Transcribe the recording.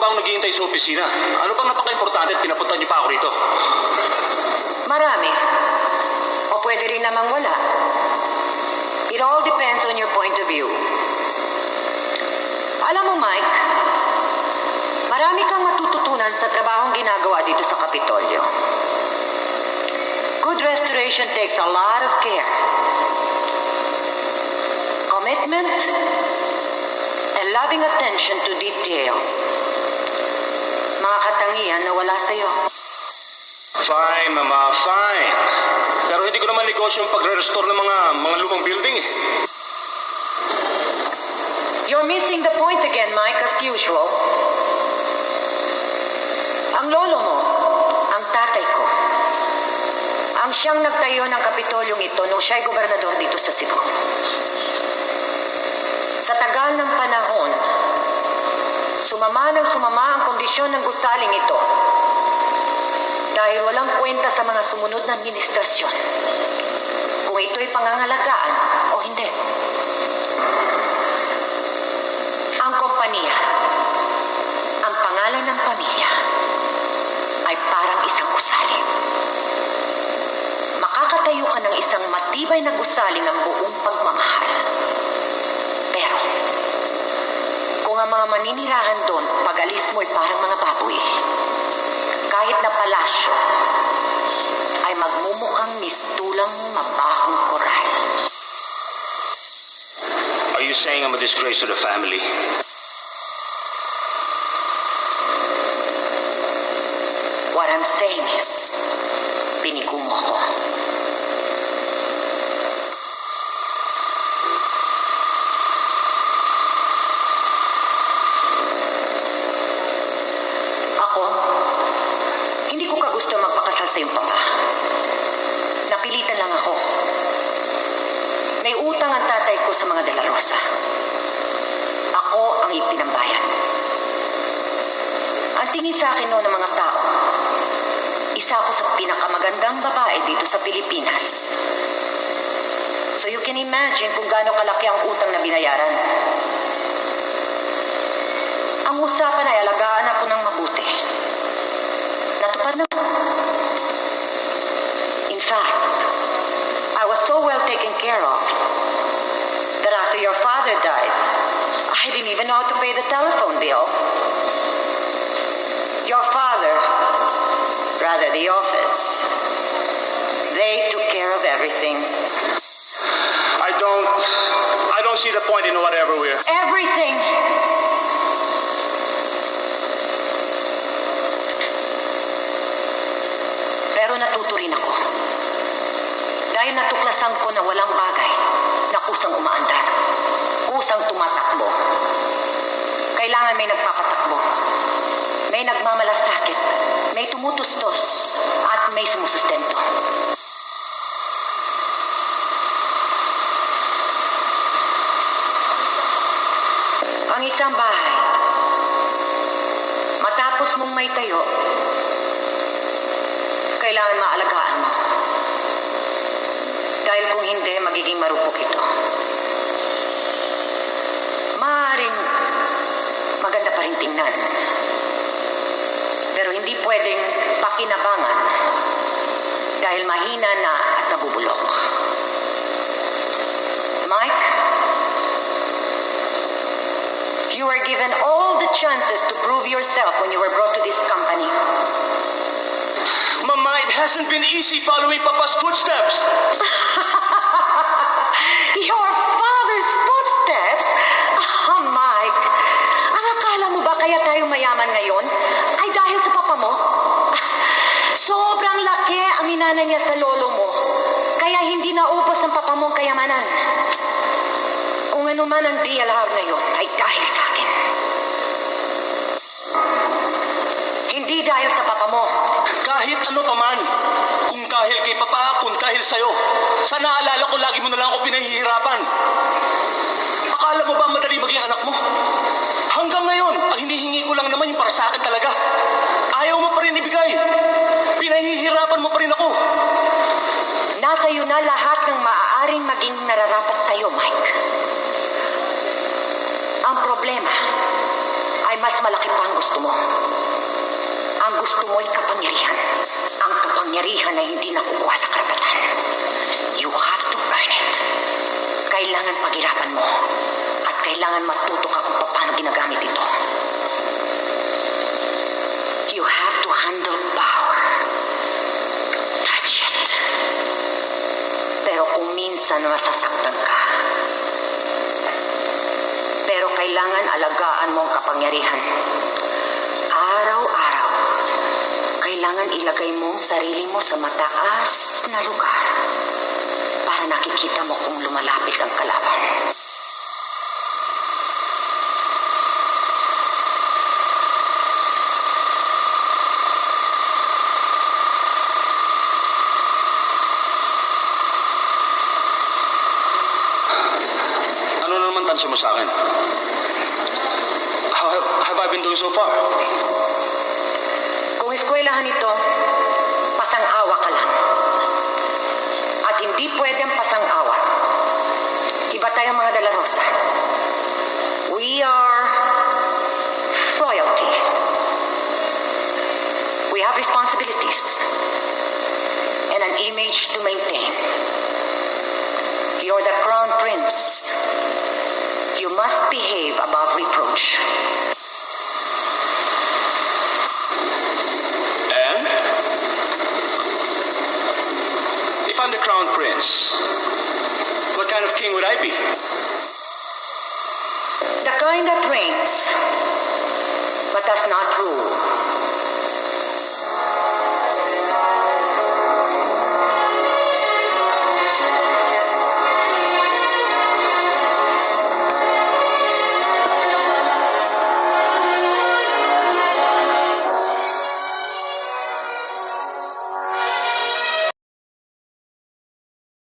pa ang naghihintay sa opisina? Ano bang napaka-importante at pinapunta niyo pa ako rito? Marami. O pwede rin namang wala. It all depends on your point of view. Alam mo, Mike, marami kang matututunan sa trabahong ginagawa dito sa Kapitolyo. Good restoration takes a lot of care. Commitment and loving attention to detail. Mga katangian na wala sa'yo. Fine, Mama, fine. Pero hindi ko naman negosyo yung pagre-restore ng mga lumang building eh. You're missing the point again, Mike, as usual. Ang lolo mo, ang tatay ko, ang siyang nagtayo ng Kapitolyong ito nung siya'y gobernador dito sa Cebu. Sa tagal ng panahon, sumama ang kondisyon ng gusaling ito dahil walang kwenta sa mga sumunod na administrasyon kung ito'y pangangalagaan o hindi. Ang kompanya, ang pangalan ng pamilya, ay parang isang gusali. Makakatayo ka ng isang matibay na gusali ng buong pagmamahal. Pero, kung ang mga maninirahan doon, pag-alis mo'y parang mga baboy, kahit na palasyo, ay magmumukhang mistulang mabahong koral. Are you saying I'm a disgrace to the family? What I'm saying is, pinigumo ko. Ako, hindi ko kagusto magpakasal sa iyong papa. Napilitan lang ako. May utang ang tatay ko sa mga De La Rosa. Ako ang ipinambayan. Ang tingin sa akin noon ng mga tao, isa ako sa pinakamagandang babae dito sa Pilipinas. So you can imagine kung gaano kalaki ang utang na binayaran. Ang usapan ay alagaan ako ng mabuti. Natupad na. In fact, I was so well taken care of that after your father died, I didn't even know how to pay the telephone bill. Your father, rather the office, they took care of everything. I don't see the point in whatever we're... Everything! Pero natuto rin ako. Dahil natuklasan ko na walang bagay na kusang umaandar, kusang tumatakbo. Kailangan may nagpapatakbo, may nagmamalasakit, may tumutustos, at may sumusustento. Ang isang bahay, matapos mong may tayo, kailangan maalagaan mo. Dahil kung hindi, magiging marupok ito. Maaaring maganda pa rin tingnan. Pero hindi pwedeng pakinabangan dahil mahina na at nabubulok. Mike, you were given all the chances to prove yourself when you were brought to this company. Mama, it hasn't been easy following Papa's footsteps. Your father's footsteps? Ah, Mike, ang akala mo ba kaya tayo mayaman ngayon ay dahil sa papa mo? Sobrang laki ang minana niya sa lolo mo, kaya hindi naubos ng papa mo ang kayamanan. Kung ano man ang DLR ngayon ay dahil sa akin. Hindi dahil sa papa mo. Kahit ano pa man, kung dahil kay Papa, kung dahil sa'yo, sa naalala ko lagi mo na lang ako pinahihirapan. Akala mo ba madali maging anak mo? Hanggang ngayon, ang hinihingi ko lang naman yung para sa akin talaga. Ayaw mo pa rin ibigay. Pinahihirapan mo pa rin ako. Nasa iyo na lahat ng maaaring maging nararapat sa iyo, Mike. Ang problema ay mas malaki pa ang gusto mo. Ang gusto mo ay kapangyarihan. Ang kapangyarihan ay hindi nakukuha sa karapatan. You have to earn it. Kailangan paghirapan mo. At kailangan matuto ka kung paano ginagamit ito. You have to handle power. Touch it. Pero kung minsan masasaktan ka, pero kailangan alagaan mo ang kapangyarihan. Araw-araw, kailangan ilagay mo ang sarili mo sa mataas na lugar para nakikita mo kung lumalapit ang kalaban. Ano na naman tansya mo sa akin? How have I been doing so far? Kung eskwelahan ito, pasang-awa ka lang. At hindi pwedeng pasang-awa. Iba tayong mga De La Rosa. We are royalty. We have responsibilities and an image to maintain. You're the crown prince. You must behave above reproach. And? If I'm the crown prince, what kind of king would I be? The kind that reigns, but does not rule.